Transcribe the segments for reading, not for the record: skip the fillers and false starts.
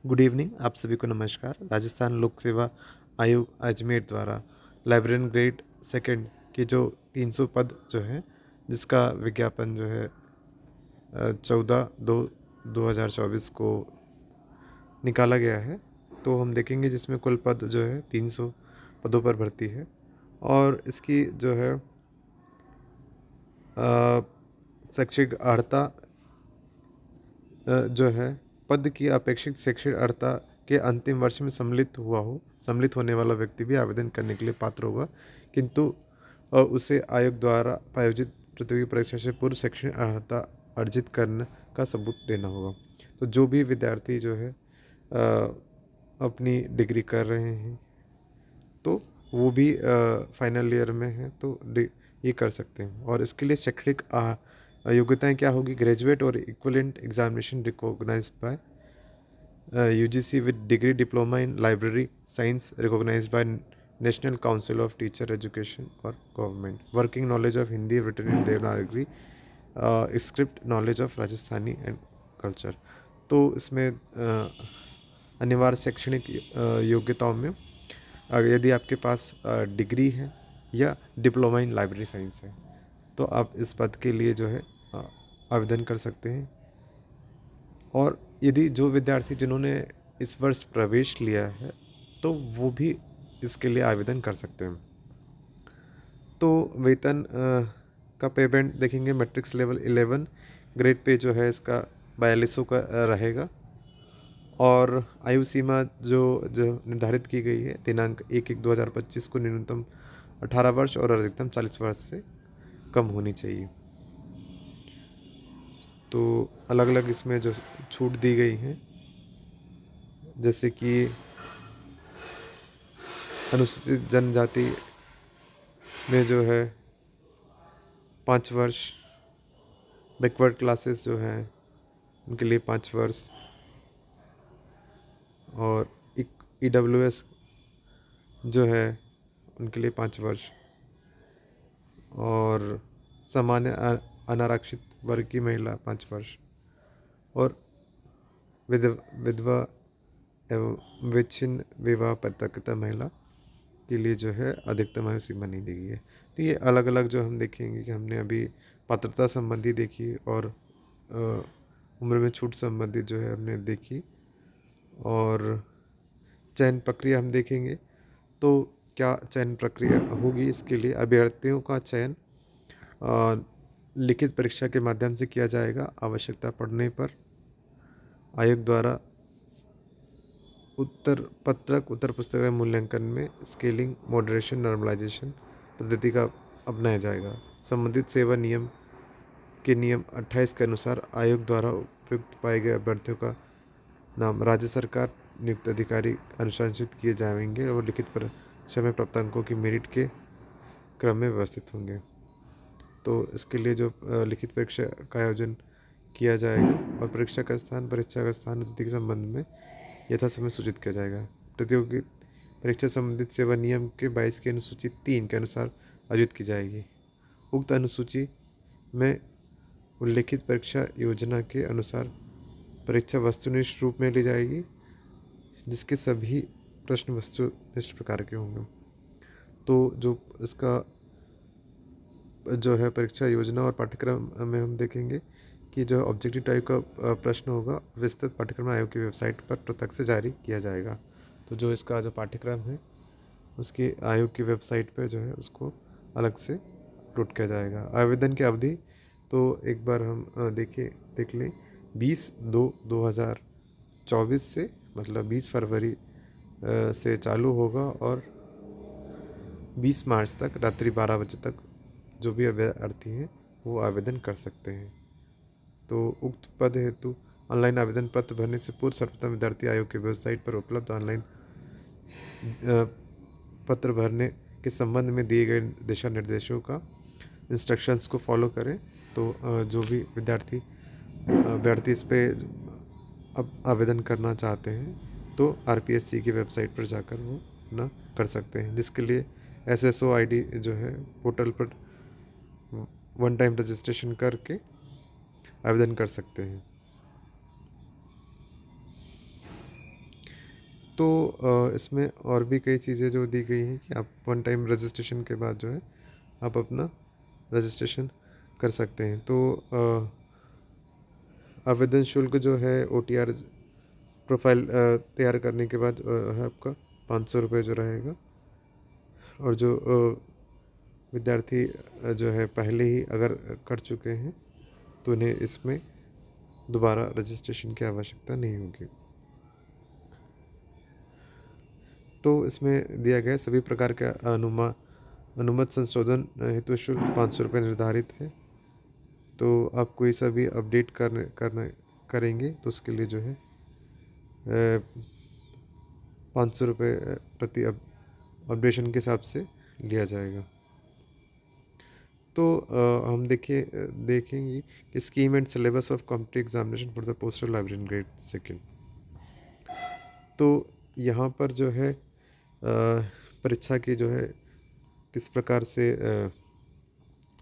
Good evening. आप सभी को नमस्कार। राजस्थान लोक सेवा आयोग अजमेर द्वारा लाइब्रेरियन ग्रेड सेकंड के जो 300 पद जो हैं, जिसका विज्ञापन जो है 14/2/2024 को निकाला गया है। तो हम देखेंगे जिसमें कुल पद जो है 300 पदों पर भर्ती है। और इसकी जो है शैक्षिक अर्हता जो है, पद की अपेक्षित शैक्षिक अर्हता के अंतिम वर्ष में सम्मिलित होने वाला व्यक्ति भी आवेदन करने के लिए पात्र होगा, किंतु उसे आयोग द्वारा आयोजित प्रतियोगी परीक्षा से पूर्व शैक्षणिक अर्हता अर्जित करने का सबूत देना होगा। तो जो भी विद्यार्थी जो है अपनी डिग्री कर रहे हैं, तो वो भी फाइनल ईयर में है, तो ये कर सकते हैं। और इसके लिए शैक्षणिक योग्यताएं क्या होगी? ग्रेजुएट और equivalent examination recognised by UGC with degree diploma in library science recognized by National Council of Teacher Education or government. Working knowledge of Hindi written in Devanagari, script knowledge of Rajasthani and culture. तो इसमें अनिवार्य शैक्षणिक योग्यताओं में यदि आपके पास degree है या डिप्लोमा इन लाइब्रेरी साइंस है, तो आप इस पद के लिए जो है आवेदन कर सकते हैं। और यदि जो विद्यार्थी जिन्होंने इस वर्ष प्रवेश लिया है, तो वो भी इसके लिए आवेदन कर सकते हैं। तो वेतन का पेमेंट देखेंगे, मैट्रिक्स लेवल 11 ग्रेड पे जो है इसका 4200 का रहेगा। और आयु सीमा जो जो निर्धारित की गई है, दिनांक 1/1/2025 को न्यूनतम 18 वर्ष और अधिकतम 40 वर्ष से कम होनी चाहिए। तो अलग अलग इसमें जो छूट दी गई हैं, जैसे कि अनुसूचित जनजाति में जो है 5 वर्ष, बैकवर्ड क्लासेस जो हैं उनके लिए 5 वर्ष, और EWS जो है उनके लिए 5 वर्ष, और सामान्य अनारक्षित वर्ग की महिला 5 वर्ष, और विधवा एवं विच्छिन्न विवाह पत्रकर्ता महिला के लिए जो है अधिकतम आयु सीमा नहीं दी गई है। तो ये अलग अलग जो हम देखेंगे कि हमने अभी पात्रता संबंधी देखी और उम्र में छूट संबंधी जो है हमने देखी, और चयन प्रक्रिया हम देखेंगे। तो क्या चयन प्रक्रिया होगी? इसके लिए अभ्यर्थियों का चयन लिखित परीक्षा के माध्यम से किया जाएगा। आवश्यकता पड़ने पर आयोग द्वारा उत्तर पुस्तिका मूल्यांकन में स्केलिंग, मॉडरेशन, नॉर्मलाइजेशन पद्धति का अपनाया जाएगा। संबंधित सेवा नियम के नियम 28 के अनुसार आयोग द्वारा उपयुक्त पाए गए अभ्यर्थियों का नाम राज्य सरकार नियुक्त अधिकारी अनुशंसित किए जाएंगे और लिखित परीक्षा में प्राप्त अंकों की मेरिट के क्रम में व्यवस्थित होंगे। तो इसके लिए जो लिखित परीक्षा का आयोजन किया जाएगा और परीक्षा का स्थान और तिथि के संबंध में यथा समय सूचित किया जाएगा। प्रतियोगी परीक्षा संबंधित सेवा नियम के 22 के अनुसूची 3 के अनुसार आयोजित की जाएगी। उक्त अनुसूची में उल्लेखित परीक्षा योजना के अनुसार परीक्षा वस्तुनिष्ठ रूप में ली जाएगी, जिसके सभी प्रश्न वस्तुनिष्ठ प्रकार के होंगे। तो जो इसका जो है परीक्षा योजना और पाठ्यक्रम में हम देखेंगे कि जो ऑब्जेक्टिव टाइप का प्रश्न होगा, विस्तृत पाठ्यक्रम आयोग की वेबसाइट पर प्रत्यक्ष से जारी किया जाएगा। तो जो इसका जो पाठ्यक्रम है, उसकी आयोग की वेबसाइट पर जो है उसको अलग से अपलोड किया जाएगा। आवेदन की अवधि तो एक बार हम देख लें, 20/2/2024 से, मतलब 20 फरवरी से चालू होगा और 20 मार्च तक रात्रि 12 बजे तक जो भी अभ्यर्थी हैं वो आवेदन कर सकते हैं। तो उक्त पद हेतु ऑनलाइन आवेदन पत्र भरने से पूर्व सर्वप्रथम विद्यार्थी आयोग की वेबसाइट पर उपलब्ध ऑनलाइन पत्र भरने के संबंध में दिए गए दिशा निर्देशों का इंस्ट्रक्शंस को फॉलो करें। तो जो भी अभ्यर्थी इस पे अब आवेदन करना चाहते हैं, तो RPSC की वेबसाइट पर जाकर वो अपना कर सकते हैं, जिसके लिए SSO ID जो है पोर्टल पर 1 टाइम रजिस्ट्रेशन करके आवेदन कर सकते हैं। तो इसमें और भी कई चीज़ें जो दी गई हैं कि आप वन टाइम रजिस्ट्रेशन के बाद जो है आप अपना रजिस्ट्रेशन कर सकते हैं। तो आवेदन शुल्क जो है OTR प्रोफाइल तैयार करने के बाद है आपका 500 रुपये जो रहेगा। और जो विद्यार्थी जो है पहले ही अगर कर चुके हैं तो उन्हें इसमें दोबारा रजिस्ट्रेशन की आवश्यकता नहीं होगी। तो इसमें दिया गया सभी प्रकार के अनुमत संशोधन हेतु शुल्क 500 रुपये निर्धारित है। तो आप कोई सा भी अपडेट करेंगे तो उसके लिए जो है 500 रुपये प्रति अपडेशन के हिसाब से लिया जाएगा। तो हम देखेंगे कि scheme and syllabus of competitive examination for the postal librarian grade second. तो यहाँ पर जो है परीक्षा की जो है किस प्रकार से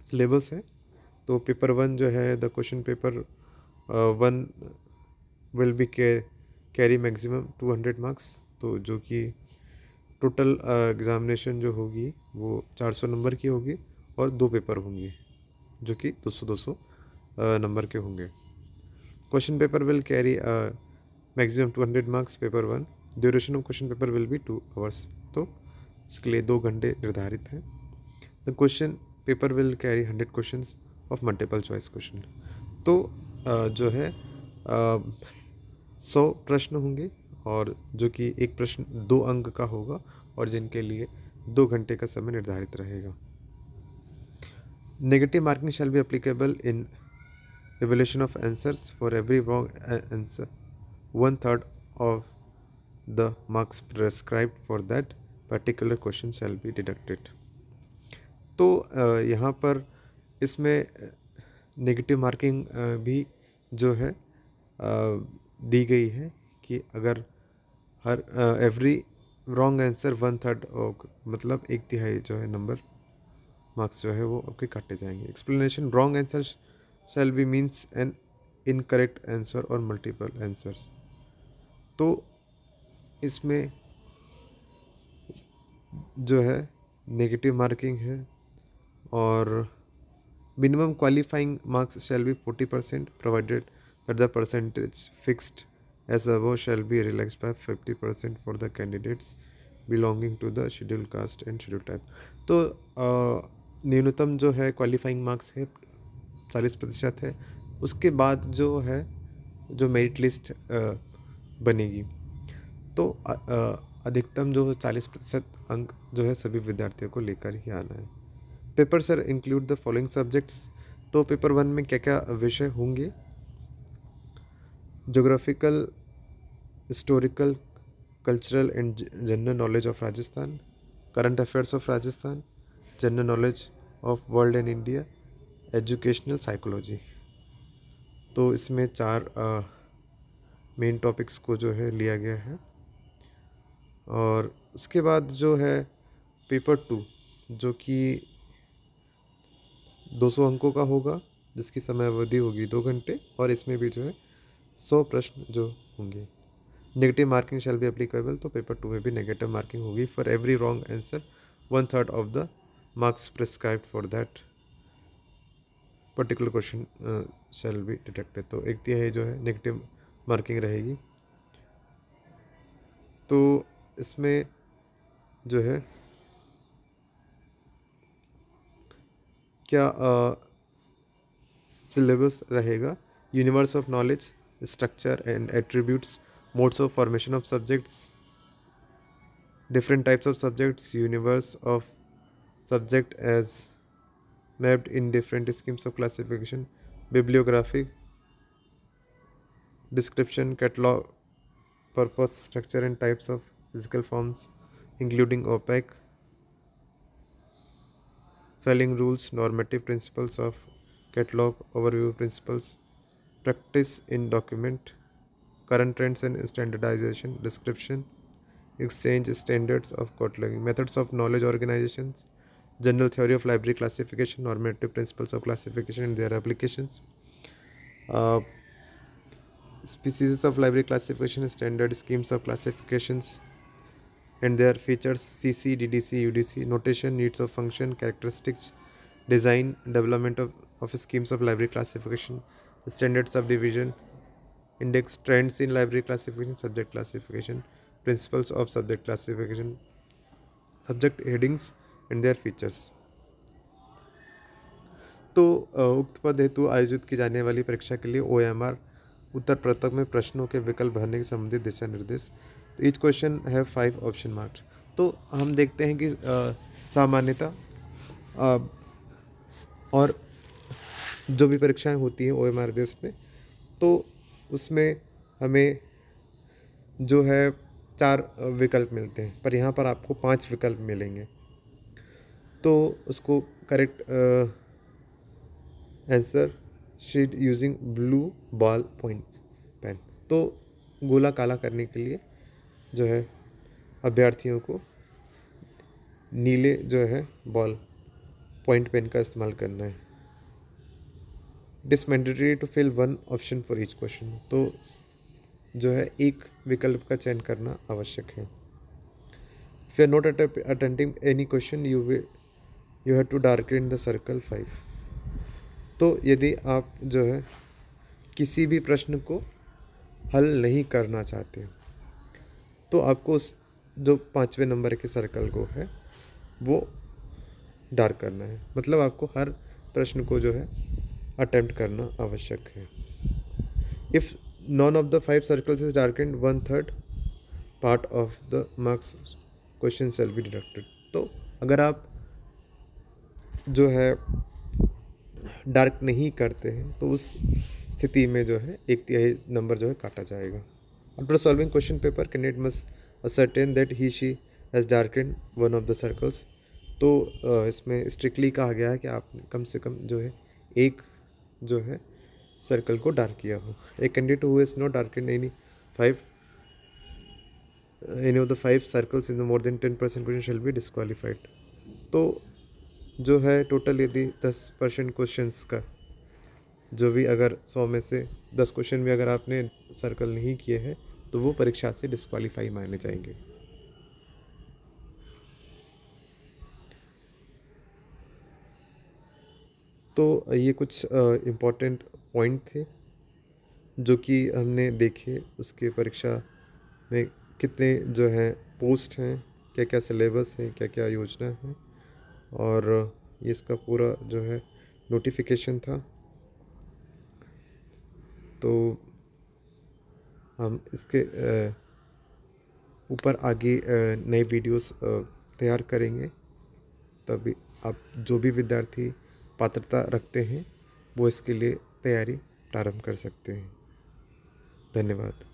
सिलेबस है। तो पेपर 1 जो है the question paper 1 will be carry maximum 200 marks. तो जो कि टोटल एग्ज़ामिनेशन जो होगी वो 400 नंबर की होगी और 2 पेपर होंगे जो कि 200 नंबर के होंगे। Question paper will carry maximum 200 marks paper 1। Duration of question paper will be 2 hours. तो इसके लिए 2 घंटे निर्धारित हैं। The question paper will carry 100 question of multiple choice question. तो जो है 100 प्रश्न होंगे और जो कि एक प्रश्न 2 अंक का होगा और जिनके लिए 2 घंटे का समय निर्धारित रहेगा। Negative marking shall be applicable in evaluation of answers for every wrong answer 1/3 of the marks prescribed for that particular question shall be deducted। तो यहाँ पर इसमें नेगेटिव मार्किंग भी जो है दी गई है कि अगर हर एवरी रॉन्ग आंसर 1/3 मतलब 1/3 जो है नंबर मार्क्स जो है वो आपके काटे जाएंगे। Explanation wrong answer shall be means an incorrect answer और मल्टीपल आंसर्स। तो इसमें जो है नेगेटिव मार्किंग है और minimum qualifying marks shall be 40% provided that the percentage fixed as above shall be relaxed by 50% for the candidates belonging to the schedule caste and schedule type. तो न्यूनतम जो है क्वालिफाइंग मार्क्स है 40% है। उसके बाद जो है जो मेरिट लिस्ट बनेगी तो अधिकतम जो 40% अंक जो है सभी विद्यार्थियों को लेकर ही आना है। Paper sir include the following subjects. तो पेपर 1 में क्या क्या विषय होंगे? Geographical, historical, cultural and general knowledge of Rajasthan, current affairs of Rajasthan, general knowledge of world and India, educational psychology. तो इसमें 4 मेन टॉपिक्स को जो है लिया गया है। और उसके बाद जो है पेपर 2 जो कि 200 अंकों का होगा जिसकी समय अवधि होगी 2 घंटे और इसमें भी जो है 100 प्रश्न जो होंगे। Negative marking shall be applicable. तो पेपर 2 में भी नेगेटिव मार्किंग होगी for every wrong answer 1/3 of the marks prescribed for that particular question shall be detected. तो 1/3 जो है नेगेटिव मार्किंग रहेगी। तो इसमें जो है क्या सिलेबस रहेगा? Universe of knowledge, structure and attributes, modes of formation of subjects, different types of subjects, universe of subject as mapped in different schemes of classification, bibliography, description, catalog, purpose, structure and types of physical forms including opaque, failing rules, normative principles of catalog, overview principles, practice in document, current trends and standardization, description, exchange standards of cataloging, methods of knowledge organizations, general theory of library classification, normative principles of classification and their applications, species of library classification, standard schemes of classifications, and their features, CC, DDC, UDC, notation, needs of function, characteristics, design, development of schemes of library classification, standard subdivision, index, trends in library classification, subject classification, principles of subject classification, subject headings and their features. तो उक्त पद हेतु आयोजित की जाने वाली परीक्षा के लिए OMR उत्तर पत्रक में प्रश्नों के विकल्प भरने के संबंधित दिशा निर्देश. तो each question have 5 option marks. तो हम देखते हैं कि सामान्यतः और जो भी परीक्षाएं होती हैं OMR बेस पे, तो उसमें हमें जो है 4 विकल्प मिलते हैं, पर यहाँ पर आपको 5 विकल्प मिलेंगे. तो उसको correct answer sheet using blue ball point pen. तो गोला काला करने के लिए जो है अभ्यर्थियों को नीले जो है बॉल पॉइंट पेन का इस्तेमाल करना है. It is mandatory to fill 1 option for each question. तो जो है एक विकल्प का चयन करना आवश्यक है. If you are not attempting any question you have to darken the circle 5. तो यदि आप जो है किसी भी प्रश्न को हल नहीं करना चाहते तो आपको उस जो 5वें नंबर के सर्कल को है वो डार्क करना है. मतलब आपको हर प्रश्न को जो है अटेम्प्ट करना आवश्यक है. If none of the 5 circles is darkened 1/3 part of the marks question shall be deducted. तो अगर आप जो है डार्क नहीं करते हैं तो उस स्थिति में जो है 1/3 नंबर जो है काटा जाएगा. After solving question paper candidate must ascertain that he she has darkened 1 of the circles. तो इसमें स्ट्रिक्टली कहा गया है कि आपने कम से कम जो है एक जो है सर्कल को डार्क किया हो. A candidate who has not darkened any of the 5 circles in the more than 10% question shall be disqualified. तो जो है टोटल यदि 10% क्वेश्चंस का जो भी अगर 100 में से 10 क्वेश्चन भी अगर आपने सर्कल नहीं किए हैं तो वो परीक्षा से डिस्क्वालीफाई माने जाएंगे. तो ये कुछ इम्पोर्टेंट पॉइंट थे जो कि हमने देखे. उसके परीक्षा में कितने जो है पोस्ट हैं, क्या क्या सिलेबस है, क्या क्या योजना है, और ये इसका पूरा जो है नोटिफिकेशन था. तो हम इसके ऊपर आगे नए वीडियोस तैयार करेंगे. तभी आप जो भी विद्यार्थी पात्रता रखते हैं वो इसके लिए तैयारी प्रारंभ कर सकते हैं. धन्यवाद.